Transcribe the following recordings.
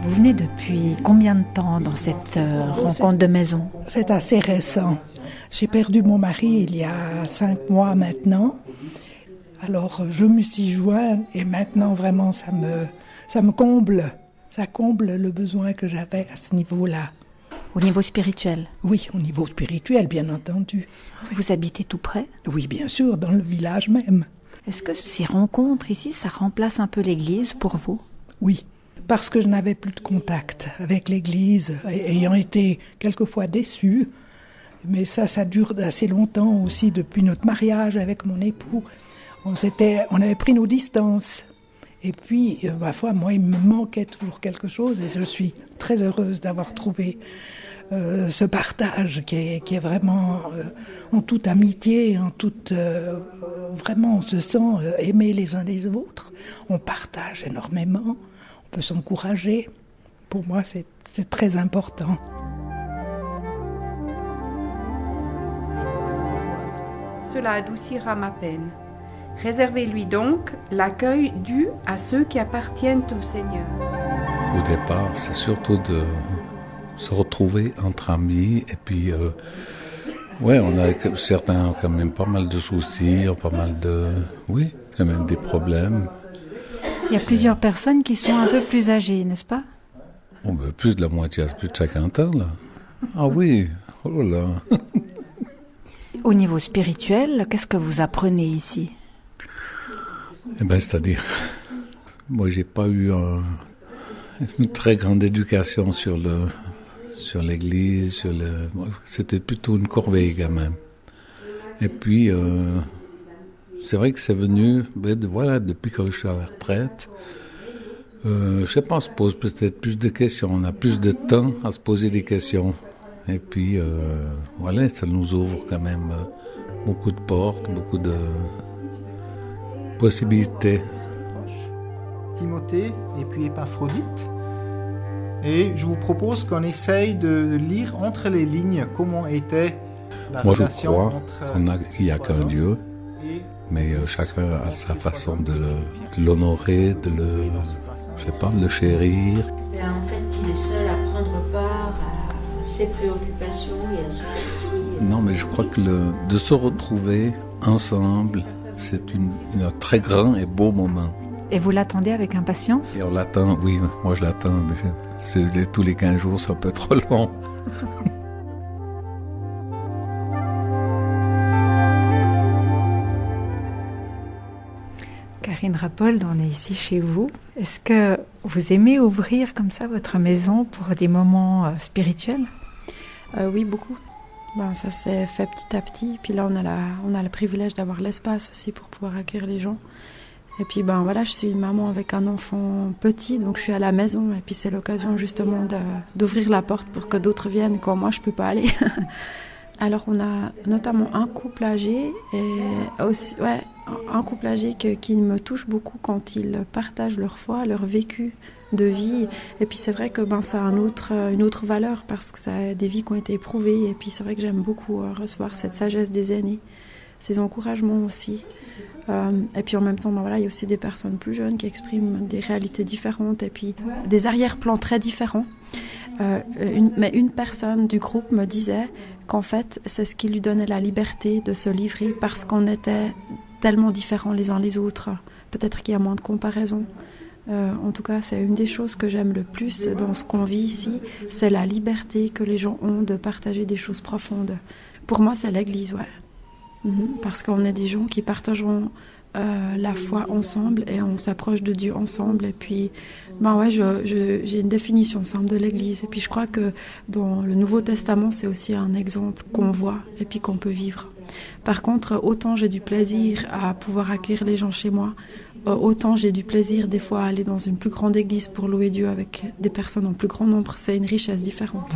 Vous venez depuis combien de temps dans cette rencontre de maison ? C'est assez récent. J'ai perdu mon mari il y a 5 mois maintenant. Alors je me suis jointe et maintenant vraiment ça me comble. Ça comble le besoin que j'avais à ce niveau-là. Au niveau spirituel ? Oui, au niveau spirituel, bien entendu. Vous habitez tout près ? Oui, bien sûr, dans le village même. Est-ce que ces rencontres ici, ça remplace un peu l'église pour vous ? Oui, parce que je n'avais plus de contact avec l'église, ayant été quelquefois déçue. Mais ça dure assez longtemps aussi, depuis notre mariage avec mon époux. On avait pris nos distances. Et puis, ma foi, moi, il me manquait toujours quelque chose et je suis très heureuse d'avoir trouvé ce partage qui est vraiment en toute amitié, vraiment on se sent aimés les uns les autres. On partage énormément, on peut s'encourager. Pour moi, c'est très important. Cela adoucira ma peine. Réservez-lui donc l'accueil dû à ceux qui appartiennent au Seigneur. Au départ, c'est surtout de se retrouver entre amis et puis on a certains quand même pas mal de soucis, quand même des problèmes. Il y a plusieurs personnes qui sont un peu plus âgées, n'est-ce pas ? Plus de la moitié, plus de 50 ans là. Ah oui, oh là. Au niveau spirituel, qu'est-ce que vous apprenez ici ? C'est-à-dire, moi j'ai pas eu une très grande éducation sur l'église, c'était plutôt une corvée quand même. Et puis, c'est vrai que c'est venu, depuis que je suis à la retraite, je sais pas, on se pose peut-être plus de questions, on a plus de temps à se poser des questions. Et puis, ça nous ouvre quand même beaucoup de portes, beaucoup de possibilités. Timothée et puis Épaphrodite. Et je vous propose qu'on essaye de lire entre les lignes comment était la relation entre... Moi, je crois qu'il n'y a qu'un Dieu, mais chacun a sa façon de l'honorer, de le chérir. En fait, qu'il est seul à prendre part à ses préoccupations et à ses soucis. Non, mais je crois que de se retrouver ensemble, c'est un très grand et beau moment. Et vous l'attendez avec impatience ? Et on l'attend, oui, moi je l'attends, mais tous les 15 jours, c'est un peu trop long. Karine Rappold, on est ici chez vous. Est-ce que vous aimez ouvrir comme ça votre maison pour des moments spirituels ? Oui, beaucoup. Ça s'est fait petit à petit. Puis là, on a le privilège d'avoir l'espace aussi pour pouvoir accueillir les gens. Et puis, je suis une maman avec un enfant petit, donc je suis à la maison. Et puis, c'est l'occasion justement d'ouvrir la porte pour que d'autres viennent quand moi, je ne peux pas aller. Alors, on a notamment un couple âgé, et aussi, un couple âgé qui me touche beaucoup quand ils partagent leur foi, leur vécu de vie. Et puis c'est vrai que ça a une autre valeur parce que ça a des vies qui ont été éprouvées. Et puis c'est vrai que j'aime beaucoup recevoir cette sagesse des aînés, ces encouragements aussi. Et puis en même temps, il y a aussi des personnes plus jeunes qui expriment des réalités différentes et puis des arrière-plans très différents. Mais une personne du groupe me disait qu'en fait, c'est ce qui lui donnait la liberté de se livrer parce qu'on était tellement différents les uns les autres. Peut-être qu'il y a moins de comparaison. En tout cas, c'est une des choses que j'aime le plus dans ce qu'on vit ici, c'est la liberté que les gens ont de partager des choses profondes. Pour moi, c'est l'Église, parce qu'on est des gens qui partageront la foi ensemble et on s'approche de Dieu ensemble. Et puis, j'ai une définition simple de l'Église. Et puis, je crois que dans le Nouveau Testament, c'est aussi un exemple qu'on voit et puis qu'on peut vivre. Par contre, autant j'ai du plaisir à pouvoir accueillir les gens chez moi, autant j'ai du plaisir des fois à aller dans une plus grande église pour louer Dieu avec des personnes en plus grand nombre. C'est une richesse différente.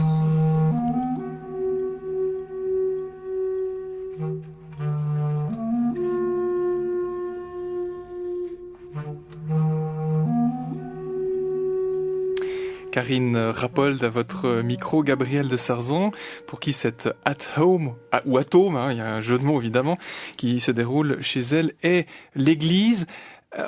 Karine Rappold à votre micro, Gabriel de Sarzan, pour qui cette at home, ou at home, il y a un jeu de mots évidemment, qui se déroule chez elle, est l'église.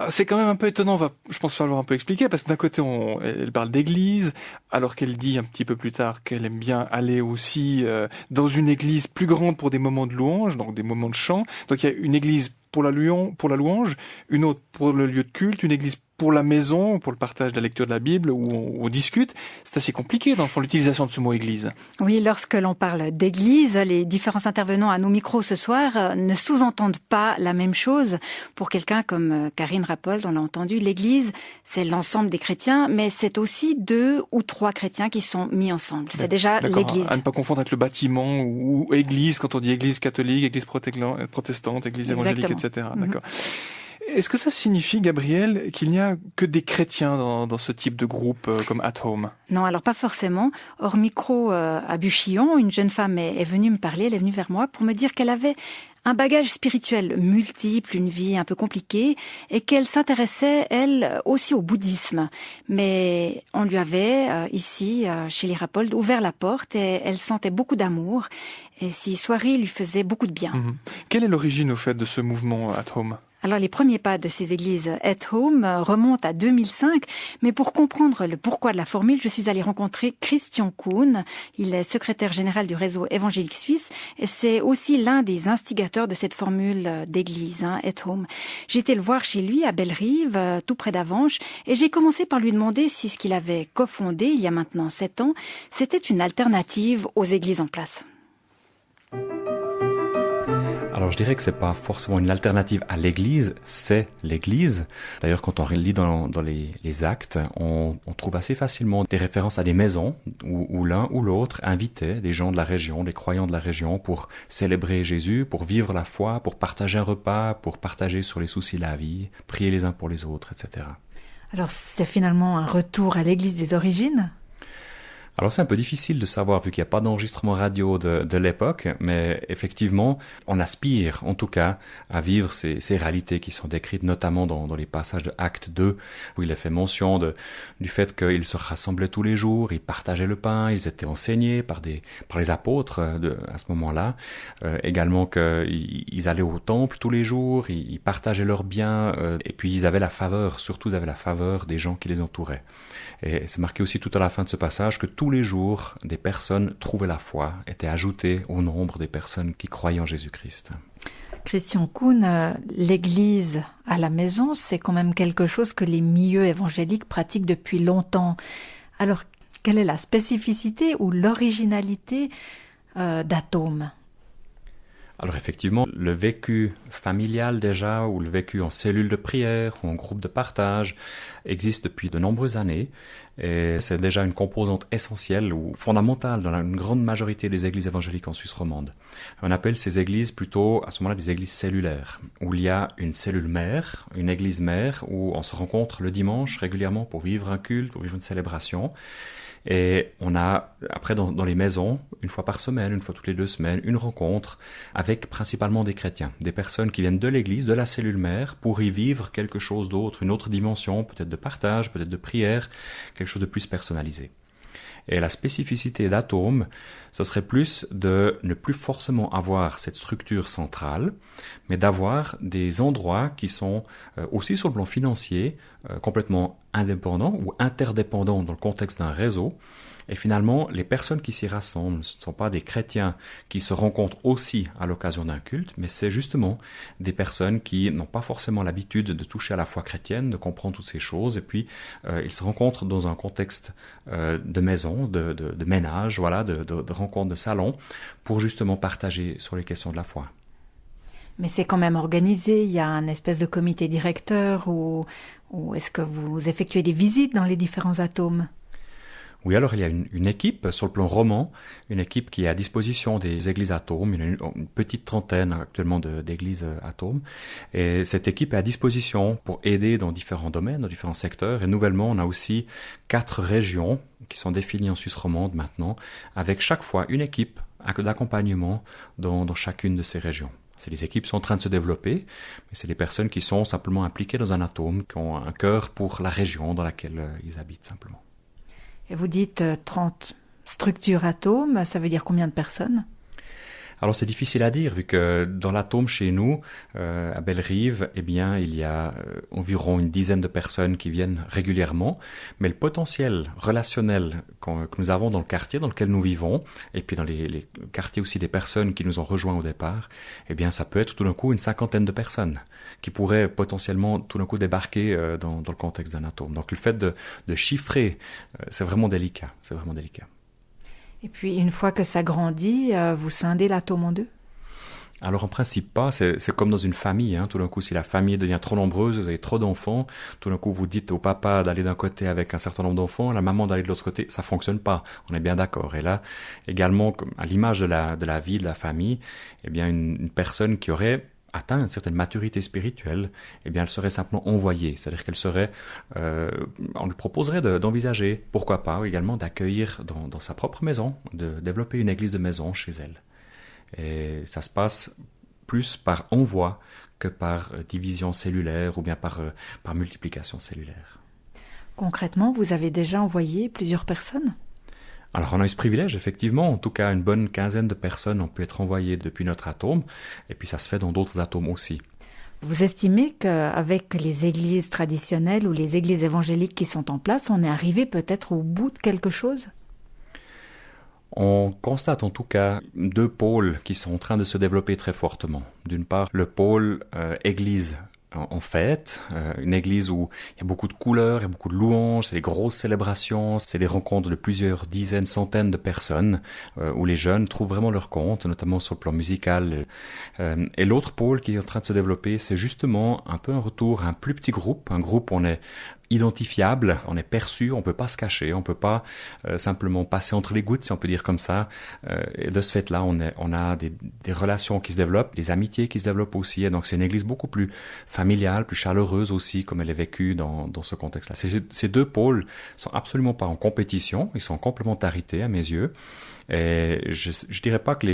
C'est quand même un peu étonnant, je pense falloir un peu expliquer, parce que d'un côté, elle parle d'église, alors qu'elle dit un petit peu plus tard qu'elle aime bien aller aussi dans une église plus grande pour des moments de louange, donc des moments de chant. Donc il y a une église pour la louange, une autre pour le lieu de culte, une église pour la maison, pour le partage de la lecture de la Bible, où on discute. C'est assez compliqué, dans le fond, l'utilisation de ce mot église. Oui, lorsque l'on parle d'église, les différents intervenants à nos micros ce soir ne sous-entendent pas la même chose. Pour quelqu'un comme Karine Rappold, on l'a entendu, l'église, c'est l'ensemble des chrétiens, mais c'est aussi 2 ou 3 chrétiens qui sont mis ensemble. C'est déjà l'église. À ne pas confondre avec le bâtiment ou église, quand on dit église catholique, église protestante, église évangélique, etc. D'accord. Est-ce que ça signifie, Gabrielle, qu'il n'y a que des chrétiens dans ce type de groupe comme At Home? Non, alors pas forcément. Hors micro, à Buchillon, une jeune femme est venue me parler, elle est venue vers moi pour me dire qu'elle avait un bagage spirituel multiple, une vie un peu compliquée, et qu'elle s'intéressait, elle, aussi au bouddhisme. Mais on lui avait, ici, chez les Rappold, ouvert la porte et elle sentait beaucoup d'amour. Et ces soirées lui faisaient beaucoup de bien. Quelle est l'origine, au fait, de ce mouvement At Home? Alors, les premiers pas de ces églises At Home remontent à 2005, mais pour comprendre le pourquoi de la formule, je suis allée rencontrer Christian Kuhn. Il est secrétaire général du réseau évangélique suisse et c'est aussi l'un des instigateurs de cette formule d'église, At Home. J'ai été le voir chez lui à Bellerive, tout près d'Avenches, et j'ai commencé par lui demander si ce qu'il avait cofondé il y a maintenant 7 ans, c'était une alternative aux églises en place. Alors je dirais que c'est pas forcément une alternative à l'église, c'est l'église. D'ailleurs quand on lit dans les actes, on trouve assez facilement des références à des maisons où l'un ou l'autre invitait des gens de la région, des croyants de la région pour célébrer Jésus, pour vivre la foi, pour partager un repas, pour partager sur les soucis de la vie, prier les uns pour les autres, etc. Alors c'est finalement un retour à l'église des origines ? Alors c'est un peu difficile de savoir vu qu'il n'y a pas d'enregistrement radio de l'époque, mais effectivement, on aspire en tout cas à vivre ces réalités qui sont décrites notamment dans les passages de Acte 2, où il est fait mention du fait qu'ils se rassemblaient tous les jours, ils partageaient le pain, ils étaient enseignés par les apôtres à ce moment-là, également qu'ils allaient au temple tous les jours, ils partageaient leurs biens, et puis ils avaient la faveur des gens qui les entouraient. Et c'est marqué aussi tout à la fin de ce passage que tous les jours, des personnes trouvaient la foi, étaient ajoutées au nombre des personnes qui croyaient en Jésus-Christ. Christian Kuhn, l'église à la maison, c'est quand même quelque chose que les milieux évangéliques pratiquent depuis longtemps. Alors, quelle est la spécificité ou l'originalité d'At Home ? Alors effectivement, le vécu familial déjà, ou le vécu en cellule de prière, ou en groupe de partage, existe depuis de nombreuses années, et c'est déjà une composante essentielle ou fondamentale dans une grande majorité des églises évangéliques en Suisse romande. On appelle ces églises plutôt, à ce moment-là, des églises cellulaires, où il y a une cellule mère, une église mère, où on se rencontre le dimanche régulièrement pour vivre un culte, pour vivre une célébration. Et on a, après dans les maisons, une fois par semaine, une fois toutes les 2 semaines, une rencontre avec principalement des chrétiens, des personnes qui viennent de l'église, de la cellule mère, pour y vivre quelque chose d'autre, une autre dimension, peut-être de partage, peut-être de prière, quelque chose de plus personnalisé. Et la spécificité d'At Home, ce serait plus de ne plus forcément avoir cette structure centrale, mais d'avoir des endroits qui sont aussi sur le plan financier complètement indépendants ou interdépendants dans le contexte d'un réseau. Et finalement, les personnes qui s'y rassemblent, ce ne sont pas des chrétiens qui se rencontrent aussi à l'occasion d'un culte, mais c'est justement des personnes qui n'ont pas forcément l'habitude de toucher à la foi chrétienne, de comprendre toutes ces choses, et puis ils se rencontrent dans un contexte de maison, de ménage, voilà, de rencontres de salon, pour justement partager sur les questions de la foi. Mais c'est quand même organisé, il y a un espèce de comité directeur, ou est-ce que vous effectuez des visites dans les différents At Home ? Oui, alors il y a une équipe sur le plan roman, une équipe qui est à disposition des églises At Home, il y a une petite trentaine actuellement d'églises At Home, et cette équipe est à disposition pour aider dans différents domaines, dans différents secteurs, et nouvellement on a aussi 4 régions qui sont définies en Suisse romande maintenant, avec chaque fois une équipe d'accompagnement dans chacune de ces régions. Les équipes sont en train de se développer, mais c'est les personnes qui sont simplement impliquées dans un At Home, qui ont un cœur pour la région dans laquelle ils habitent simplement. Et vous dites 30 structures At Home, ça veut dire combien de personnes ? Alors c'est difficile à dire vu que dans l'atome chez nous, à Bellerive, eh bien il y a environ une dizaine de personnes qui viennent régulièrement, mais le potentiel relationnel que nous avons dans le quartier dans lequel nous vivons, et puis dans les quartiers aussi des personnes qui nous ont rejoints au départ, eh bien ça peut être tout d'un coup une cinquantaine de personnes qui pourraient potentiellement tout d'un coup débarquer dans le contexte d'un atome. Donc le fait de chiffrer, c'est vraiment délicat, Et puis, une fois que ça grandit, vous scindez l'atome en deux? Alors en principe pas, c'est comme dans une famille, hein. Tout d'un coup si la famille devient trop nombreuse, vous avez trop d'enfants, tout d'un coup vous dites au papa d'aller d'un côté avec un certain nombre d'enfants, à la maman d'aller de l'autre côté, ça fonctionne pas, on est bien d'accord. Et là, également, à l'image de la vie, de la famille, eh bien une personne qui aurait atteint une certaine maturité spirituelle, eh bien elle serait simplement envoyée, c'est-à-dire qu'elle serait, on lui proposerait d'envisager, pourquoi pas également d'accueillir dans sa propre maison, de développer une église de maison chez elle. Et ça se passe plus par envoi que par division cellulaire ou bien par multiplication cellulaire. Concrètement, vous avez déjà envoyé plusieurs personnes? Alors on a eu ce privilège, effectivement, en tout cas une bonne quinzaine de personnes ont pu être envoyées depuis notre atome, et puis ça se fait dans d'autres atomes aussi. Vous estimez qu'avec les églises traditionnelles ou les églises évangéliques qui sont en place, on est arrivé peut-être au bout de quelque chose? On constate en tout cas deux pôles qui sont en train de se développer très fortement. D'une part, le pôle église en fête, une église où il y a beaucoup de couleurs, il y a beaucoup de louanges, c'est des grosses célébrations, c'est des rencontres de plusieurs dizaines, centaines de personnes, où les jeunes trouvent vraiment leur compte, notamment sur le plan musical. Et l'autre pôle qui est en train de se développer, c'est justement un peu un retour à un plus petit groupe, un groupe où on est identifiable, on est perçu, on peut pas se cacher, on peut pas simplement passer entre les gouttes, si on peut dire comme ça. Et de ce fait-là, on a des relations qui se développent, des amitiés qui se développent aussi. Et donc c'est une église beaucoup plus familiale, plus chaleureuse aussi, comme elle est vécue dans ce contexte-là. Ces deux pôles sont absolument pas en compétition, ils sont en complémentarité à mes yeux. Et je dirais pas que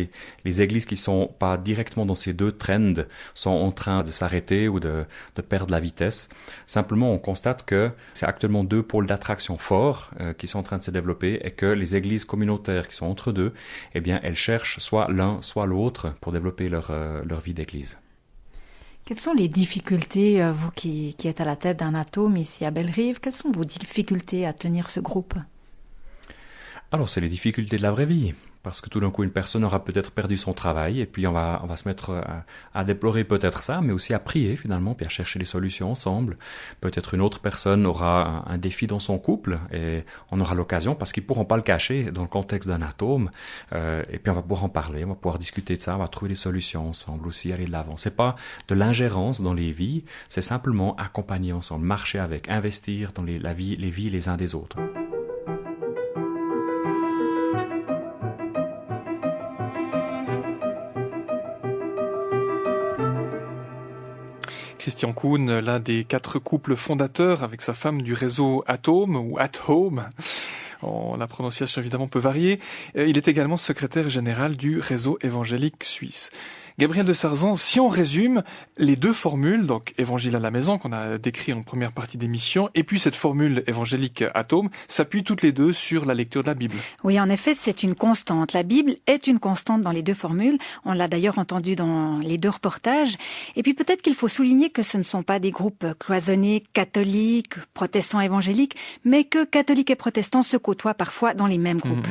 les églises qui sont pas directement dans ces deux trends sont en train de s'arrêter ou de perdre la vitesse. Simplement, on constate que c'est actuellement deux pôles d'attraction forts qui sont en train de se développer et que les églises communautaires qui sont entre deux, eh bien, elles cherchent soit l'un, soit l'autre pour développer leur vie d'église. Quelles sont les difficultés, vous qui êtes à la tête d'un atome ici à Bellerive, quelles sont vos difficultés à tenir ce groupe ? Alors, c'est les difficultés de la vraie vie, parce que tout d'un coup, une personne aura peut-être perdu son travail, et puis on va se mettre à déplorer peut-être ça, mais aussi à prier finalement, puis à chercher des solutions ensemble. Peut-être une autre personne aura un défi dans son couple, et on aura l'occasion, parce qu'ils ne pourront pas le cacher dans le contexte d'un atome, et puis on va pouvoir en parler, on va pouvoir discuter de ça, on va trouver des solutions ensemble aussi, aller de l'avant. C'est pas de l'ingérence dans les vies, c'est simplement accompagner ensemble, marcher avec, investir dans les vies les uns des autres. Christian Kuhn, l'un des 4 couples fondateurs avec sa femme du réseau Atome ou At Home. La prononciation évidemment peut varier. Il est également secrétaire général du réseau évangélique suisse. Gabriel de Sarzan, si on résume les deux formules, donc évangile à la maison qu'on a décrit en première partie d'émission, et puis cette formule évangélique atome, s'appuient toutes les deux sur la lecture de la Bible. Oui, en effet, c'est une constante. La Bible est une constante dans les deux formules. On l'a d'ailleurs entendu dans les deux reportages. Et puis peut-être qu'il faut souligner que ce ne sont pas des groupes cloisonnés, catholiques, protestants, évangéliques, mais que catholiques et protestants se côtoient parfois dans les mêmes groupes.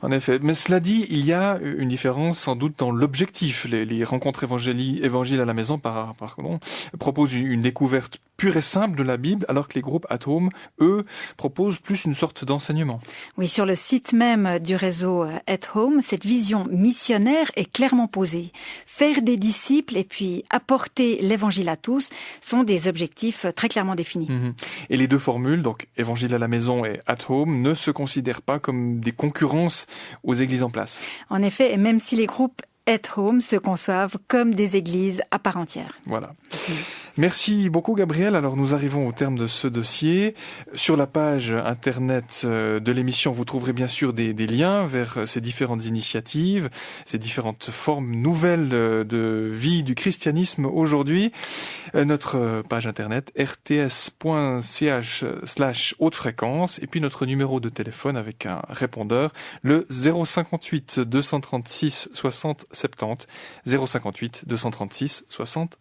En effet, mais cela dit, il y a une différence sans doute dans l'objectif. Les rencontres évangile à la maison proposent une découverte pure et simple de la Bible, alors que les groupes At Home, eux, proposent plus une sorte d'enseignement. Oui, sur le site même du réseau At Home, cette vision missionnaire est clairement posée. Faire des disciples et puis apporter l'évangile à tous sont des objectifs très clairement définis. Et les deux formules, donc évangile à la maison et At Home, ne se considèrent pas comme des concurrences aux églises en place. En effet, et même si les groupes At Home se conçoivent comme des églises à part entière. Voilà. Merci beaucoup Gabriel. Alors nous arrivons au terme de ce dossier. Sur la page internet de l'émission, vous trouverez bien sûr des liens vers ces différentes initiatives, ces différentes formes nouvelles de vie du christianisme aujourd'hui. Notre page internet rts.ch/haute fréquence et puis notre numéro de téléphone avec un répondeur, le 058 236 60 70, 058 236 60